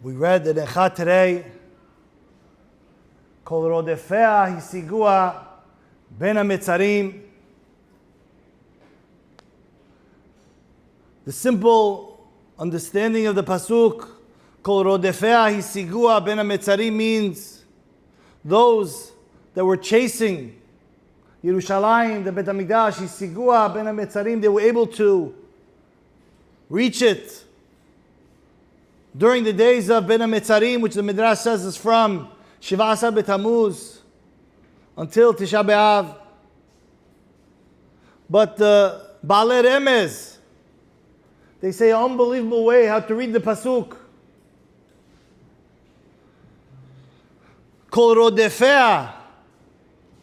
We read the Necha today. Kol rodefea hisigua ben hametzarim. The simple understanding of the pasuk, Kol rodefea hisigua ben hametzarim, means those that were chasing Yerushalayim, the Bet HaMikdash, hisigua ben hametzarim, they were able to reach it during the days of Ben HaMetzarim, which the Midrash says is from Shivah Asar B'Tammuz until Tisha B'Av. But the Baalei Remez, they say an unbelievable way how to read the pasuk. Kol rodefea.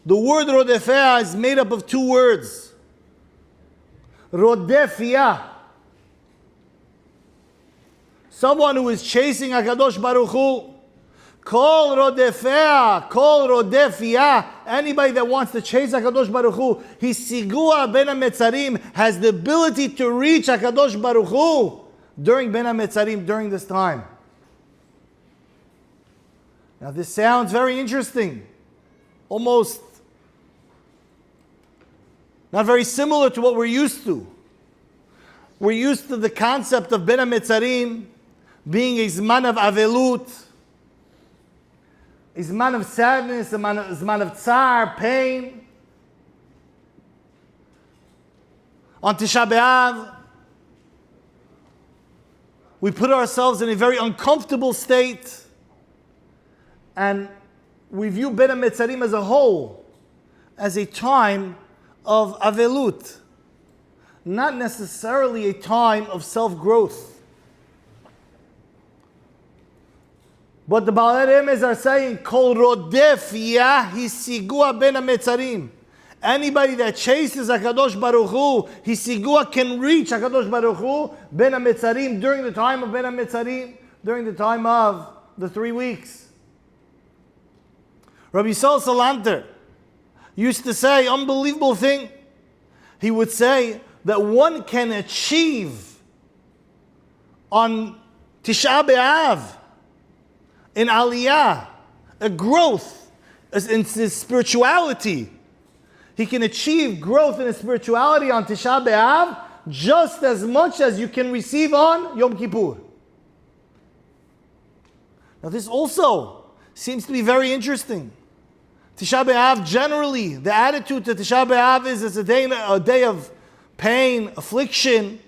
The word rodefea is made up of two words. Rodefia. Someone who is chasing HaKadosh Baruch Hu. Kol rodefea, kol rodefia. Anybody that wants to chase HaKadosh Baruch Hu, hisigua ben hametzarim, has the ability to reach HaKadosh Baruch Hu during ben hametzarim, during this time. Now this sounds very interesting. Almost not very similar to what we're used to. We're used to the concept of ben hametzarim being a zman of avelut, a zman of sadness, a zman of tsar, pain. On Tisha B'Av, we put ourselves in a very uncomfortable state, and we view Ben HaMetzarim as a whole, as a time of avelut, not necessarily a time of self-growth. But the Baalei Remez are saying, Kol rodefia hisigua ben hametzarim. Anybody that chases HaKadosh Baruch Hu, hisigua, can reach HaKadosh Baruch Hu ben hametzarim, during the time of ben hametzarim, during the time of the 3 weeks. Rabbi Yisrael Salanter used to say, unbelievable thing. He would say that one can achieve on Tisha B'Av in aliyah, a growth in his spirituality. He can achieve growth in his spirituality on Tisha B'Av just as much as you can receive on Yom Kippur. Now this also seems to be very interesting. Tisha B'Av, generally, the attitude to Tisha B'Av is it's a day of pain, affliction,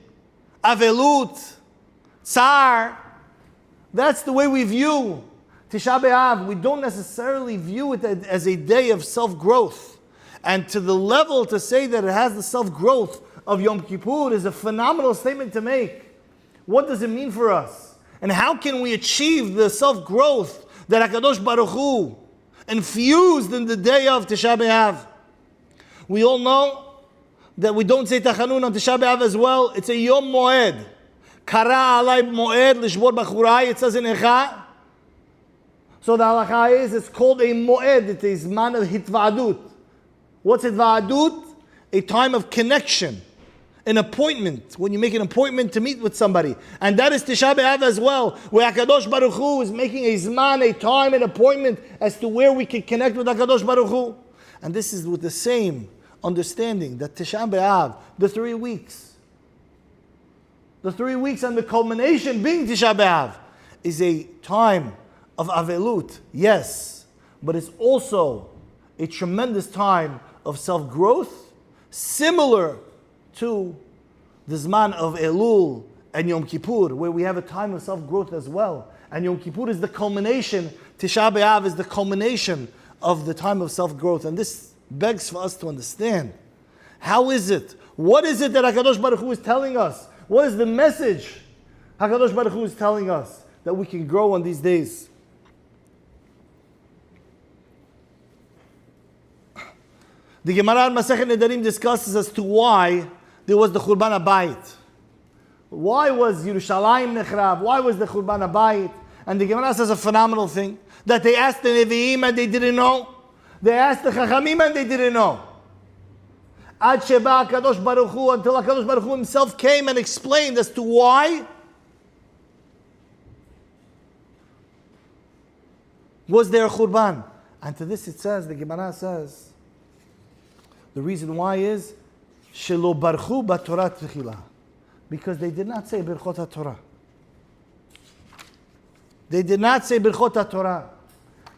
avelut, tsar. That's the way we view Tisha B'Av. We don't necessarily view it as a day of self-growth. And to the level to say that it has the self-growth of Yom Kippur is a phenomenal statement to make. What does it mean for us? And how can we achieve the self-growth that HaKadosh Baruch Hu infused in the day of Tisha B'Av? We all know that we don't say Tachanun on Tisha B'Av as well. It's a Yom Moed. Kara alay moed lishbor bachurai, it says in Echa. So the halakha is, it's called a moed. It is man of hitva'adut. What's hitva'adut? A time of connection, an appointment. When you make an appointment to meet with somebody, and that is Tisha B'Av as well, where HaKadosh Baruch Hu is making a zman, a time, an appointment as to where we can connect with HaKadosh Baruch Hu. And this is with the same understanding that Tisha B'Av, the 3 weeks. The 3 weeks and the culmination being Tisha B'Av is a time of avelut, yes, but it's also a tremendous time of self-growth, similar to the Zman of Elul and Yom Kippur, where we have a time of self-growth as well. And Yom Kippur is the culmination, Tisha B'Av is the culmination of the time of self-growth. And this begs for us to understand, how is it? What is it that HaKadosh Baruch Hu is telling us? What is the message HaKadosh Baruch Hu is telling us that we can grow on these days? The Gemara in Masechet Nedarim discusses as to why there was the Churban HaBayit. Why was Yerushalayim Nechrab? Why was the Churban HaBayit? And the Gemara says a phenomenal thing, that they asked the Nevi'im and they didn't know. They asked the Chachamim and they didn't know. Ad Sheba HaKadosh Baruch Hu, until HaKadosh Baruch Hu himself came and explained as to why was their Khurban. And to this it says, the Gemara says, the reason why is, Shelo barchu b'Torah tchila. Because they did not say Birchot HaTorah. They did not say Birchot HaTorah.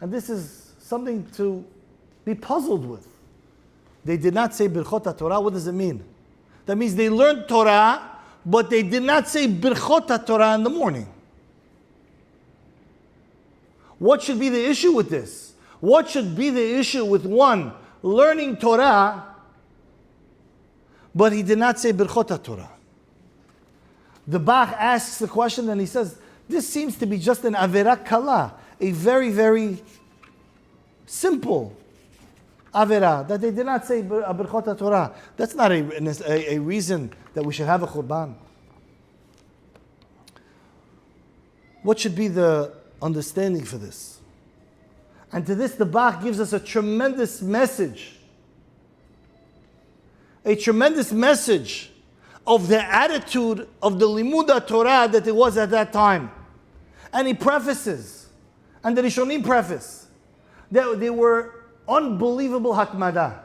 And this is something to be puzzled with. They did not say Birchot HaTorah. What does it mean? That means they learned Torah, but they did not say Birchot HaTorah in the morning. What should be the issue with this? What should be the issue with one learning Torah, but he did not say Birchot HaTorah? The Bach asks the question and he says, this seems to be just an Avera Kala, a very, very simple Avera, that they did not say Birchot HaTorah. That's not a reason that we should have a Khurban. What should be the understanding for this? And to this, the Bach gives us a tremendous message. A tremendous message of the attitude of the Limud Torah that it was at that time. And he prefaces, and the Rishonim preface, that they were unbelievable hatmada.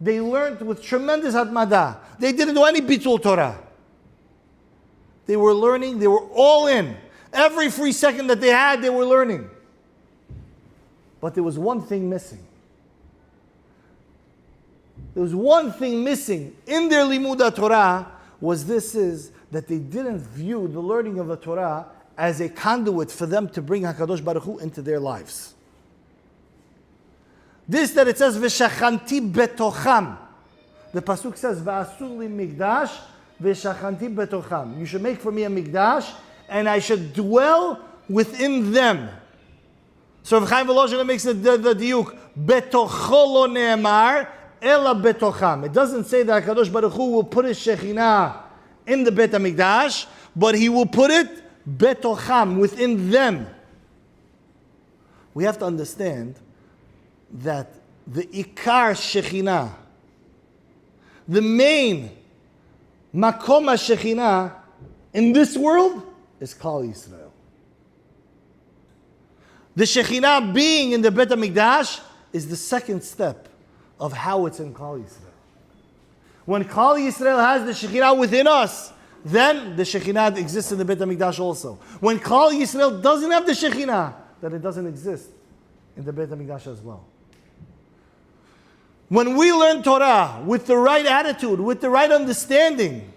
They learned with tremendous hatmada. They didn't do any bitul Torah. They were learning, they were all in. Every free second that they had, they were learning. But there was one thing missing. There was one thing missing in their Limud Torah, was this, is that they didn't view the learning of the Torah as a conduit for them to bring HaKadosh Baruch Hu into their lives. This that it says, V'shachanti betocham. The Pasuk says, V'asu li migdash, V'shachanti betocham. You should make for me a migdash, and I should dwell within them. So Rav Chaim Volozhin makes the diuk, Betocho lo ne'emar, Ela betocham. It doesn't say that HaKadosh Baruch Hu will put his Shekhinah in the Bet HaMikdash, but he will put it betocham, within them. We have to understand that the Ikar Shekhinah, the main Makom HaShekhinah in this world is Klal Yisrael. The Shekhinah being in the Bet HaMikdash is the second step of how it's in Klal Yisrael. When Klal Yisrael has the Shekhinah within us, then the Shekhinah exists in the Bet HaMikdash also. When Klal Yisrael doesn't have the Shekhinah, then it doesn't exist in the Bet HaMikdash as well. When we learn Torah with the right attitude, with the right understanding,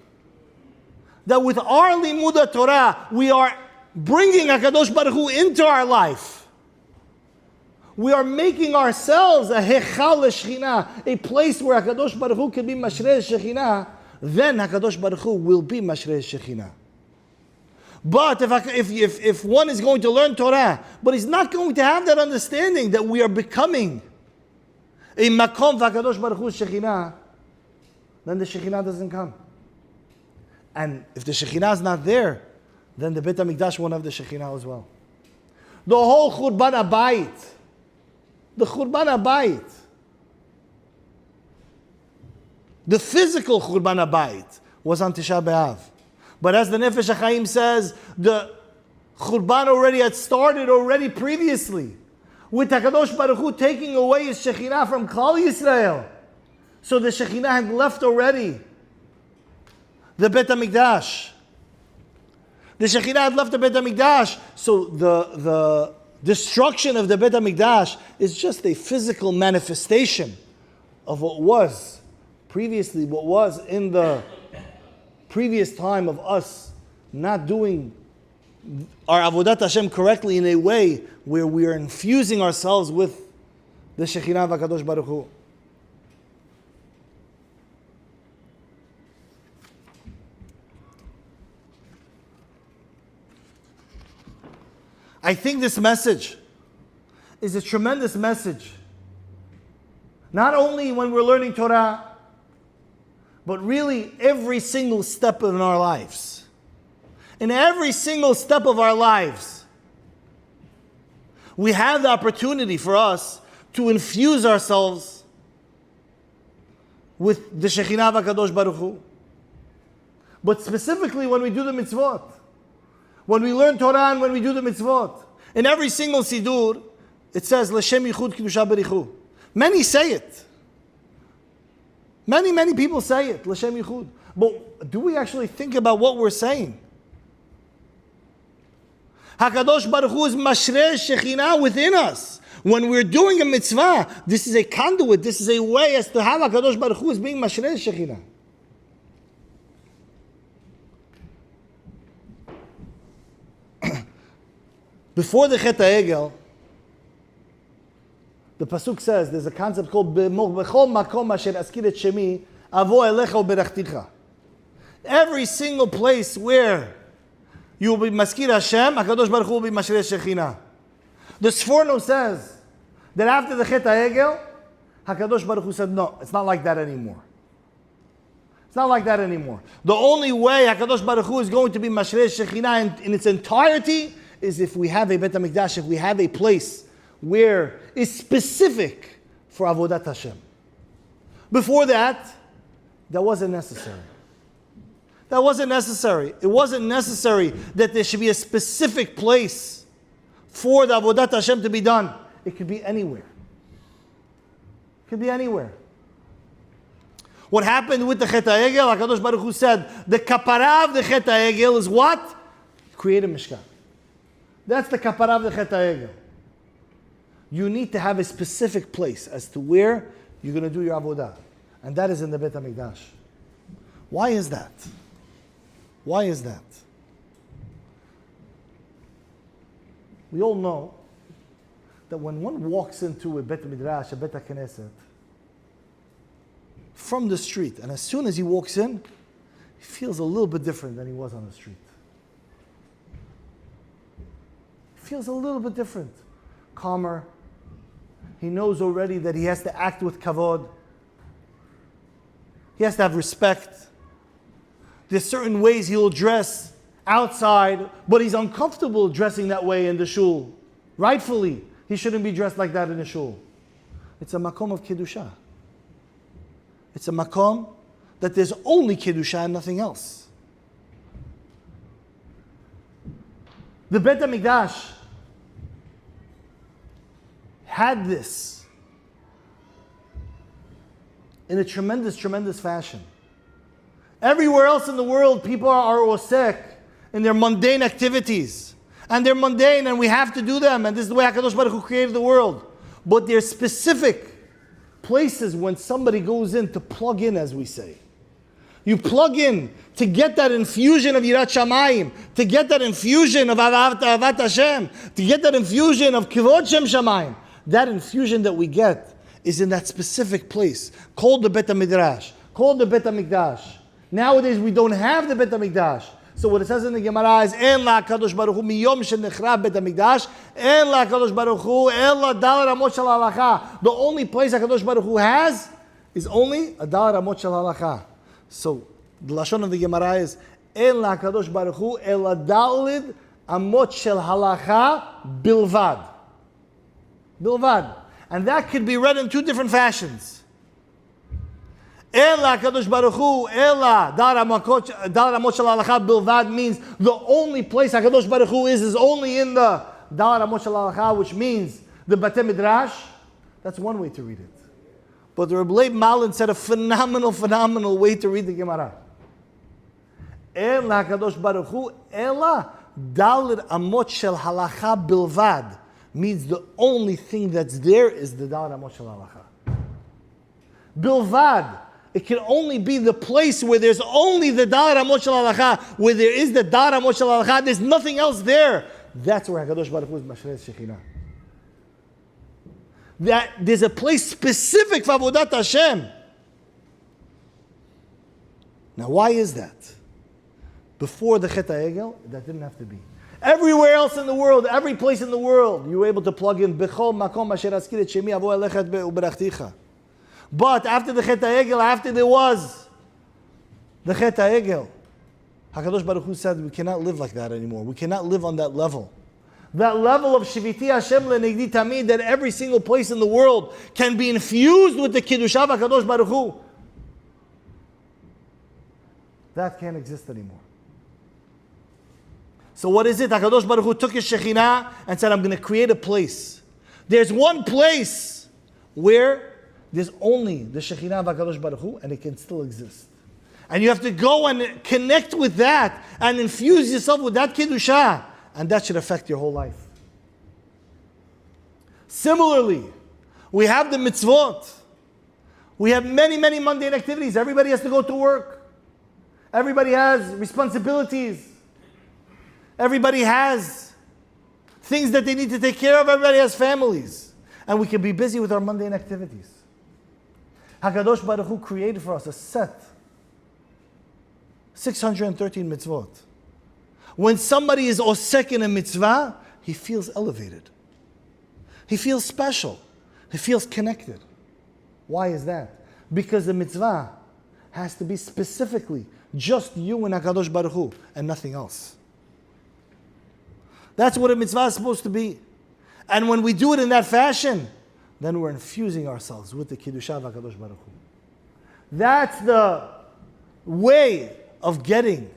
that with our Limud Torah, we are bringing HaKadosh Baruch Hu into our life. We are making ourselves a Hechal Shekhinah, a place where HaKadosh Baruch Hu can be Mashrei Shekhinah, then HaKadosh Baruch Hu will be Mashrei Shekhinah. But if one is going to learn Torah, but he's not going to have that understanding that we are becoming a Makom HaKadosh Baruch Hu's Shekhinah, then the Shekhinah doesn't come. And if the Shekhinah is not there, then the Bet HaMikdash won't have the Shekhinah as well. The whole Churban Abayit, the Churban Abayit, the physical Churban Abayit was on Tisha B'Av. But as the Nefesh HaChaim says, the Churban already had started already previously, with HaKadosh Baruch Hu taking away his Shekhinah from Klal Yisrael. So the Shekhinah had left already the Bet HaMikdash. The Shekhinah had left the Bet HaMikdash. So the destruction of the Bet HaMikdash is just a physical manifestation of what was previously, what was in the previous time of us not doing our Avodat Hashem correctly in a way where we are infusing ourselves with the Shekhinah of HaKadosh Baruch Hu. I think this message is a tremendous message. Not only when we're learning Torah, but really every single step in our lives. In every single step of our lives, we have the opportunity for us to infuse ourselves with the Shekhinah of HaKadosh Baruch Hu. But specifically when we do the mitzvot, when we learn Torah and when we do the mitzvot, in every single Sidur, it says, L'shem yichud kedusha berichu. Many say it. Many people say it, L'shem yichud. But do we actually think about what we're saying? HaKadosh Baruch Hu is mashreh Shekhinah within us. When we're doing a mitzvah, this is a conduit, this is a way as to how HaKadosh Baruch Hu is being mashreh Shekhinah. Before the Chet HaEgel, the Pasuk says, there's a concept called B'chol makom asher askir et shemi, avo elecha uberachticha. Every single place where you will be maskir Hashem, HaKadosh Baruch Hu will be mashreh Shekhinah. The Sforno says that after the Chet HaEgel, HaKadosh Baruch Hu said, no, it's not like that anymore. It's not like that anymore. The only way HaKadosh Baruch Hu is going to be mashreh Shekhinah in its entirety is if we have a Bet HaMikdash, if we have a place where it's specific for Avodat Hashem. Before that, that wasn't necessary. That wasn't necessary. It wasn't necessary that there should be a specific place for the Avodat Hashem to be done. It could be anywhere. It could be anywhere. What happened with the Chet HaEgel, HaKadosh Baruch Hu said, the kapara of the Chet HaEgel is what? Create a Mishkan. That's the kapara of the Chet HaEgel. You need to have a specific place as to where you're going to do your avodah. And that is in the Bet HaMikdash. Why is that? Why is that? We all know that when one walks into a Bet Midrash, a Bet HaKnesset, from the street, and as soon as he walks in, he feels a little bit different than he was on the street. He feels a little bit different. Calmer. He knows already that he has to act with kavod. He has to have respect. There's certain ways he'll dress outside, but he's uncomfortable dressing that way in the shul. Rightfully, he shouldn't be dressed like that in the shul. It's a makom of kedusha. It's a makom that there's only kedusha and nothing else. The Bet HaMikdash had this in a tremendous fashion. Everywhere else in the world, people are osek in their mundane activities. And they're mundane and we have to do them. And this is the way HaKadosh Baruch Hu created the world. But there's specific places when somebody goes in to plug in, as we say. You plug in to get that infusion of Yirat Shamayim, to get that infusion of Avat Hashem, to get that infusion of Kivod Shem Shamayim. That infusion that we get is in that specific place, called the Bet HaMidrash, called the Bet HaMikdash. Nowadays we don't have the Bet HaMikdash. So what it says in the Gemara is, En la HaKadosh Baruch Hu miyom shenechrab Bet HaMikdash, En la HaKadosh Baruch Hu, En la Dal Ramot Shel Halacha. The only place HaKadosh Baruch Hu has is only a Dal Ramot Shel Halacha. So the Lashon of the Gemara is, En la HaKadosh Baruch Hu, En la Dalid Amot Shel Halacha Blvd. Blvd. And that could be read in two different fashions. Ela Kadosh Baruch Hu, Ela Dar Ramot Shel Halacha Blvd means the only place HaKadosh Baruch Hu is only in the Dar Ramot Shel Halacha, which means the Batei Midrash. That's one way to read it. But the Rabbi Malin said a phenomenal way to read the Gemara. Ela Kadosh Baruch Hu, Ela Dar Ramot Shel Halacha Blvd means the only thing that's there is the Dar Ramot Shel Halacha. Blvd. It can only be the place where there's only the Dar Ramot Shel Halacha, where there is the Dar Ramot Shel Halacha, there's nothing else there. That's where HaKadosh Baruch Hu is Mashreh Shekhinah. That there's a place specific for Avodat Hashem. Now why is that? Before the Chet HaEgel, that didn't have to be. Everywhere else in the world, every place in the world, you were able to plug in B'chol makom asher askir et shemi avo elechet uberachticha. But after the Chet HaEgel, after there was the Chet HaEgel, HaKadosh Baruch Hu said we cannot live like that anymore. We cannot live on that level. That level of Shiviti Hashem le'negdi tamid, that every single place in the world can be infused with the Kiddush of HaKadosh Baruch Hu. That can't exist anymore. So what is it? HaKadosh Baruch Hu took his Shekhinah and said, I'm going to create a place. There's one place where there's only the Shekhinah of HaKadosh Baruch Hu, and it can still exist. And you have to go and connect with that and infuse yourself with that Kiddusha, and that should affect your whole life. Similarly, we have the mitzvot. We have many, many mundane activities. Everybody has to go to work. Everybody has responsibilities. Everybody has things that they need to take care of. Everybody has families. And we can be busy with our mundane activities. HaKadosh Baruch Hu created for us a set. 613 mitzvot. When somebody is osek in a mitzvah, he feels elevated. He feels special. He feels connected. Why is that? Because the mitzvah has to be specifically just you and HaKadosh Baruch Hu and nothing else. That's what a mitzvah is supposed to be. And when we do it in that fashion, then we're infusing ourselves with the Kiddusha of HaKadosh Baruch Hu. That's the way of getting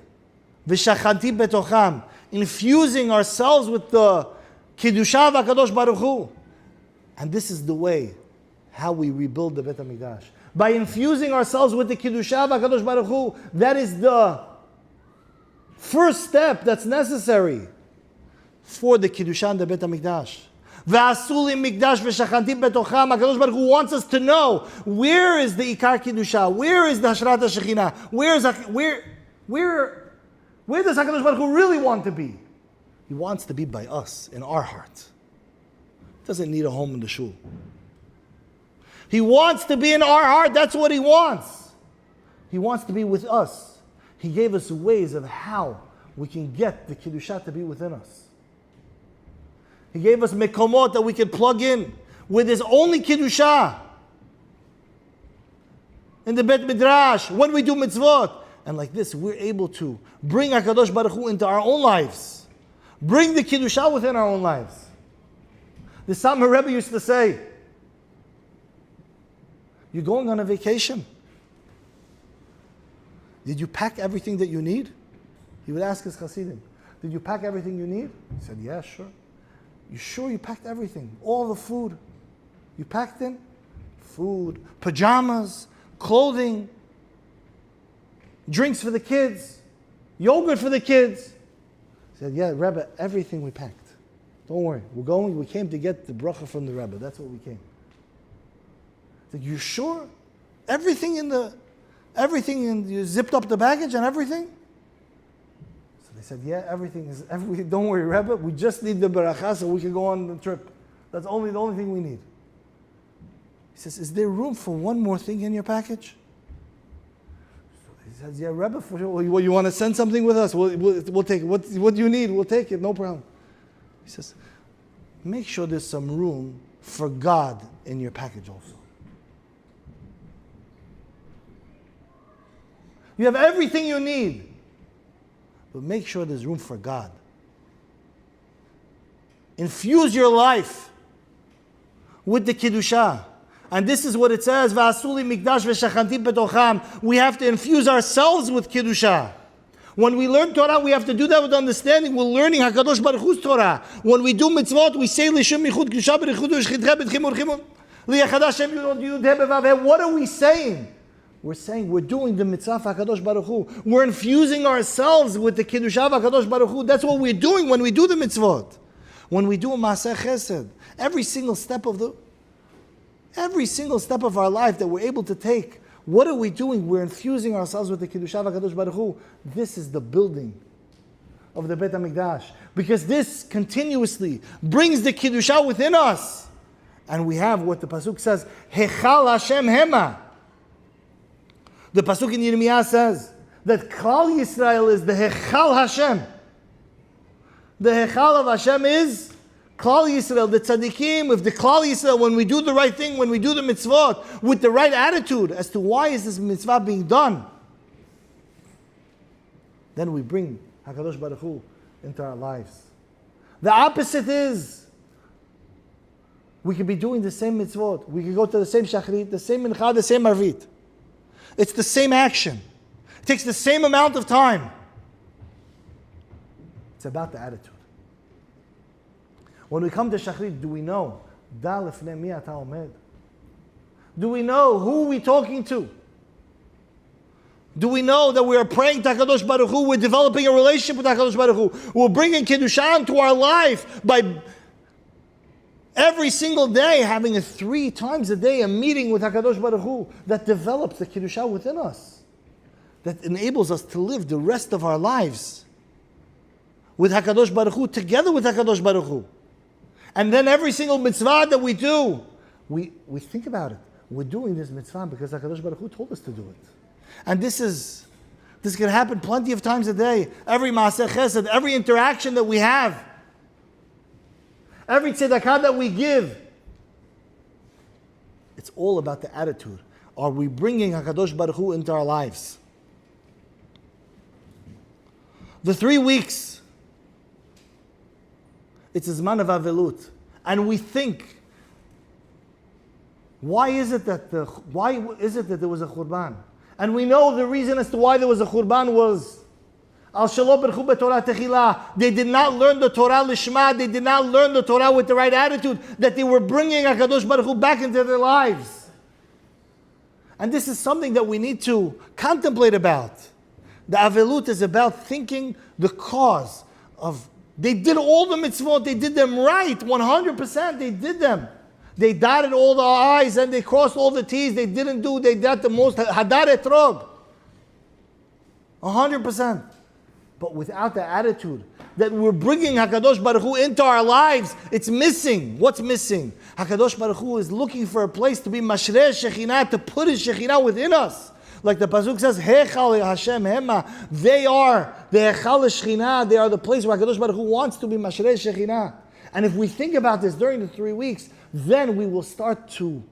V'shachanti betocham, infusing ourselves with the Kiddusha of HaKadosh Baruch Hu. And this is the way how we rebuild the Beit HaMikdash. By infusing ourselves with the Kiddusha of HaKadosh Baruch Hu, that is the first step that's necessary for the Kiddusha and the Beit HaMikdash. V'asuli mikdash v'shachanti betocham. HaKadosh Baruch Hu wants us to know, where is the Ikar Kiddusha? Where is the Hashrat HaShekhinah? Where does HaKadosh Baruch Hu really want to be? He wants to be by us, in our heart. He doesn't need a home in the shul. He wants to be in our heart. That's what He wants. He wants to be with us. He gave us ways of how we can get the Kiddusha to be within us. He gave us mekomot that we can plug in with His only Kiddusha. In the Bet Midrash, when we do mitzvot. And like this, we're able to bring HaKadosh Baruch Hu into our own lives. Bring the Kiddusha within our own lives. The Satmar Rebbe used to say, you're going on a vacation. Did you pack everything that you need? He would ask his Hasidim, did you pack everything you need? He said, yeah, sure. You sure you packed everything? All the food you packed in? Food, pajamas, clothing, drinks for the kids, yogurt for the kids. He said, yeah, Rebbe, everything we packed. Don't worry, we came to get the bracha from the Rebbe. That's what we came. He said, you sure? Everything you zipped up the baggage and everything? So they said, yeah, everything. Don't worry, Rebbe, we just need the baracha so we can go on the trip. That's the only thing we need. He says, is there room for one more thing in your package? He says, yeah, Rebbe, for sure. Well, you want to send something with us? We'll take it. What do you need? We'll take it, no problem. He says, make sure there's some room for God in your package also. You have everything you need, but make sure there's room for God. Infuse your life with the Kiddusha. And this is what it says, V'asuli mikdash v'shachanti betocham. We have to infuse ourselves with Kiddusha. When we learn Torah, we have to do that with understanding. We're learning HaKadosh Baruch Hu's Torah. When we do mitzvot, we say, L'shem yichud Kiddusha b'richud v'shchitcha b'tchimur chimur. Li'yachadash shem yudod yudhe b'vaveh. What are we saying? We're saying we're doing the mitzvah of HaKadosh Baruch Hu. We're infusing ourselves with the Kiddusha of HaKadosh Baruch Hu. That's what we're doing when we do the mitzvot. When we do a Maaseh Chesed. Every single step of our life that we're able to take, what are we doing? We're infusing ourselves with the Kiddusha of HaKadosh Baruch Hu. This is the building of the Beit HaMikdash. Because this continuously brings the Kiddusha within us. And we have what the Pasuk says, Hechal Hashem Hema. The Pasuk in Yirmiyah says that Klal Yisrael is the Hechal Hashem. The Hechal of Hashem is Klal Yisrael, the tzaddikim, if the Klal Yisrael, when we do the right thing, when we do the mitzvot, with the right attitude as to why is this mitzvah being done, then we bring HaKadosh Baruch Hu into our lives. The opposite is, we could be doing the same mitzvot, we could go to the same shachrit, the same mincha, the same arvit. It's the same action. It takes the same amount of time. It's about the attitude. When we come to shachrit, do we know Da lefnei mi ata omed. Do we know who we're talking to? Do we know that we are praying to HaKadosh Baruch Hu? We're developing a relationship with HaKadosh Baruch Hu. We're bringing Kiddushan to our life by every single day having 3 times a day a meeting with HaKadosh Baruch Hu that develops the Kiddushan within us, that enables us to live the rest of our lives with HaKadosh Baruch Hu, together with HaKadosh Baruch Hu. And then every single mitzvah that we do, we think about it. We're doing this mitzvah because HaKadosh Baruch Hu told us to do it. And this can happen plenty of times a day. Every maaseh chesed, every interaction that we have, every tzedakah that we give, it's all about the attitude. Are we bringing HaKadosh Baruch Hu into our lives? The 3 weeks, it's a zman of avelut. And we think, why is it that there was a churban? And we know the reason as to why there was a churban was al shelo berchu b'Torah techila. They did not learn the Torah lishma. They did not learn the Torah with the right attitude, that they were bringing HaKadosh Baruch Hu back into their lives. And this is something that we need to contemplate about. The avelut is about thinking the cause of, they did all the mitzvot, they did them right, 100%, they did them. They dotted all the I's and they crossed all the T's. They did the most, hadar etrog. 100%. But without the attitude that we're bringing HaKadosh Baruch Hu into our lives, it's missing. What's missing? HaKadosh Baruch Hu is looking for a place to be mashrei Shekhinah, to put His Shekhinah within us. Like the Pasuk says, Hechal Hashem Hema. They are the Hechal Shekhinah. They are the place where HaKadosh Baruch Hu wants to be mashrei Shekhinah. And if we think about this during the 3 weeks, then we will start to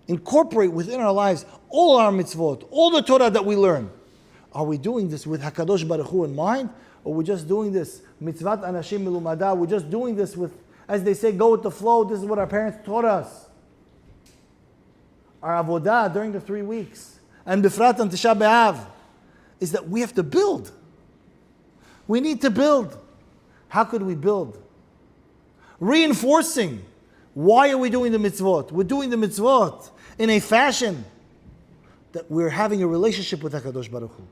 incorporate within our lives all our mitzvot, all the Torah that we learn. Are we doing this with HaKadosh Baruch Hu in mind? Or we're just doing this, mitzvat anashim milumada, we're just doing this with, as they say, go with the flow. This is what our parents taught us. Our avodah during the 3 weeks, and bifrat on Tisha B'Av, is that we have to build. We need to build. How could we build? Reinforcing. Why are we doing the mitzvot? We're doing the mitzvot in a fashion that we're having a relationship with HaKadosh Baruch Hu.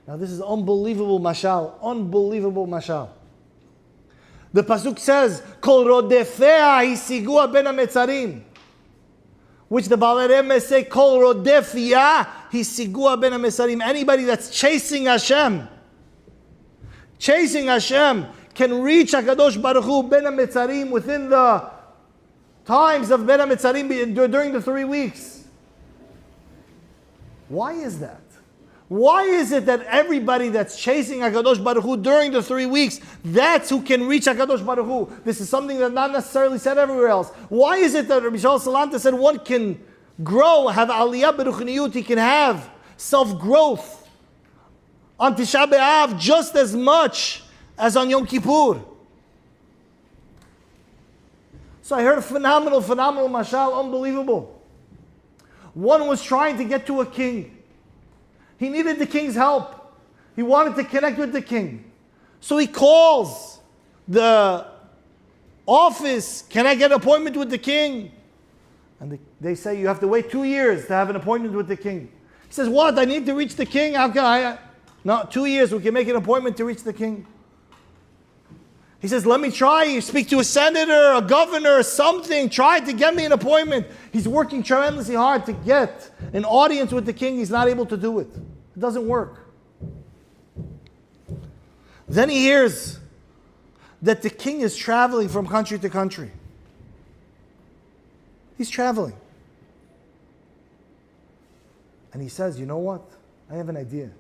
Now this is unbelievable mashal, unbelievable mashal. The pasuk says, "Kol rodefea hisigua ben hametzarim," which the Baalei Rebbe say, "Kol rodefia hisigua ben hametzarim." Anybody that's chasing Hashem can reach HaKadosh Baruch Hu ben hametzarim within the times of ben hametzarim during the 3 weeks. Why is that? Why is it that everybody that's chasing HaKadosh Baruch Hu during the 3 weeks, that's who can reach HaKadosh Baruch Hu? This is something that's not necessarily said everywhere else. Why is it that Rabbi Shalom Salanta said one can grow, have aliyah beruchniyut, he can have self-growth on Tisha B'Av just as much as on Yom Kippur? So I heard a phenomenal mashal, unbelievable. One was trying to get to a king. He needed the king's help. He wanted to connect with the king. So he calls the office, "Can I get an appointment with the king?" And they say, "You have to wait 2 years to have an appointment with the king." He says, "What? I need to reach the king? How can I?" "No, 2 years, we can make an appointment to reach the king." He says, "Let me try. You speak to a senator, a governor, something. Try to get me an appointment." He's working tremendously hard to get an audience with the king. He's not able to do it. It doesn't work. Then he hears that the king is traveling from country to country. He's traveling. And he says, "You know what? I have an idea.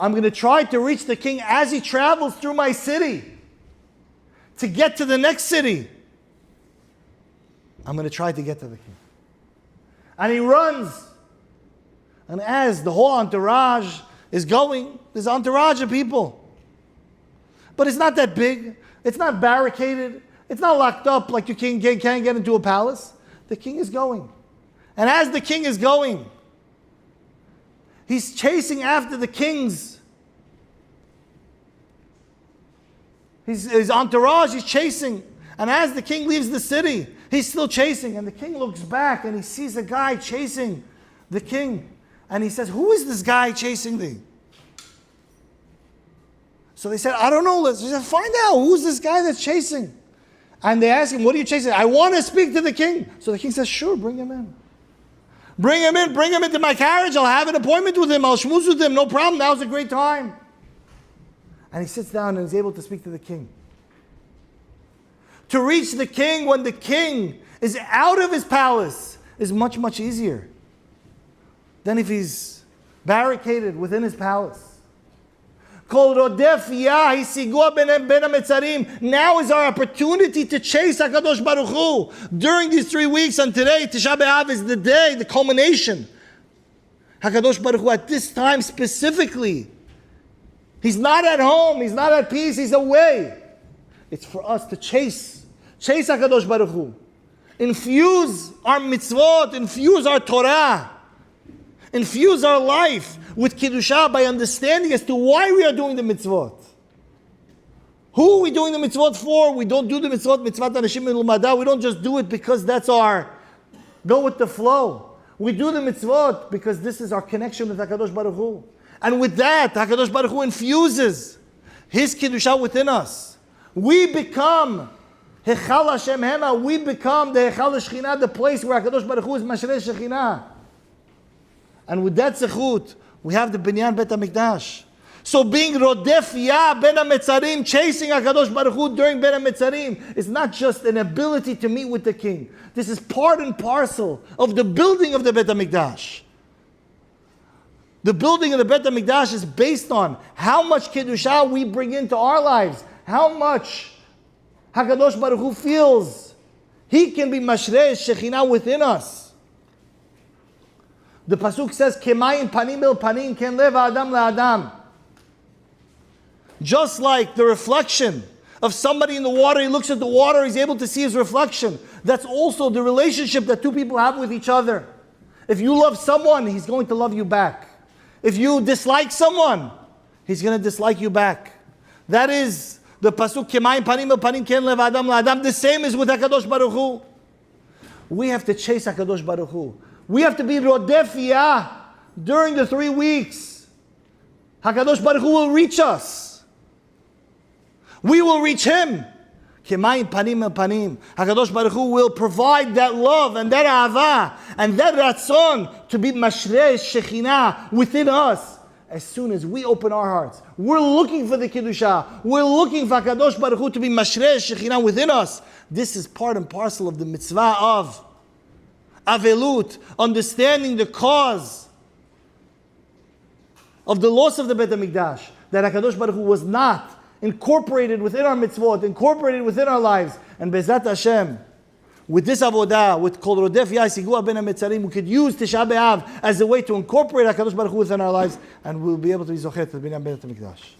I'm going to try to reach the king as he travels through my city to get to the next city. I'm going to try to get to the king." And he runs. And as the whole entourage is going, there's an entourage of people. But it's not that big. It's not barricaded. It's not locked up like you can't get into a palace. The king is going. And as the king is going, he's chasing after the king's, his entourage, he's chasing. And as the king leaves the city, he's still chasing. And the king looks back and he sees a guy chasing the king. And he says, who is this guy chasing thee? So they said, I don't know. Let's just find out. Who's this guy that's chasing? And they ask him, what are you chasing? I want to speak to the king. So the king says, sure, bring him in. Bring him in. Bring him into my carriage. I'll have an appointment with him. I'll schmooze with him. No problem. Now's a great time. And he sits down and is able to speak to the king. To reach the king when the king is out of his palace is much, much easier than if he's barricaded within his palace. Now is our opportunity to chase HaKadosh Baruch Hu. During these 3 weeks and today, Tisha B'Av is the day, the culmination. HaKadosh Baruch Hu at this time specifically, he's not at home, he's not at peace, he's away. It's for us to chase HaKadosh Baruch Hu. Infuse our mitzvot, infuse our Torah, infuse our life with Kiddusha by understanding as to why we are doing the mitzvot. Who are we doing the mitzvot for? We don't do the mitzvot, mitzvat anashim milumada. We don't just do it because that's our go with the flow. We do the mitzvot because this is our connection with HaKadosh Baruch Hu. And with that, HaKadosh Baruch Hu infuses His Kiddusha within us. We become Hechal Hashem Hema. We become the Hechal Shechina, the place where HaKadosh Baruch Hu is Mashrei Shechina. And with that zechut, we have the Binyan Bet HaMikdash. So being Rodef Ya Ben HaMetzarim, chasing HaKadosh Baruch Hu during Ben HaMetzarim, is not just an ability to meet with the king. This is part and parcel of the building of the Bet HaMikdash. The building of the Bet HaMikdash is based on how much Kiddusha we bring into our lives, how much HaKadosh Baruch Hu feels He can be Mashrei Shechina within us. The pasuk says, "Kemayim panim el panim ken lev adam la'adam." Just like the reflection of somebody in the water, he looks at the water, he's able to see his reflection. That's also the relationship that two people have with each other. If you love someone, he's going to love you back. If you dislike someone, he's going to dislike you back. That is the pasuk, "Kemayim panim el panim ken lev adam la'adam." The same is with HaKadosh Baruch Hu. We have to chase HaKadosh Baruch Hu. We have to be Rodef Ya during the 3 weeks. HaKadosh Baruch Hu will reach us. We will reach Him. Kemayim panim el panim. HaKadosh Baruch Hu will provide that love and that ahava and that ratzon to be Mashrei Shechina within us. As soon as we open our hearts, we're looking for the Kiddusha. We're looking for HaKadosh Baruch Hu to be Mashrei Shechina within us. This is part and parcel of the mitzvah of Avelut, understanding the cause of the loss of the Bet HaMikdash, that HaKadosh Baruch Hu was not incorporated within our mitzvot, incorporated within our lives. And Bezat Hashem, with this avodah, with Kol Rodef Ya Sigua Ben HaMetzarim, we could use Tisha B'Av as a way to incorporate HaKadosh Baruch Hu within our lives, and we'll be able to be Zochet to the Binyan Bet HaMikdash.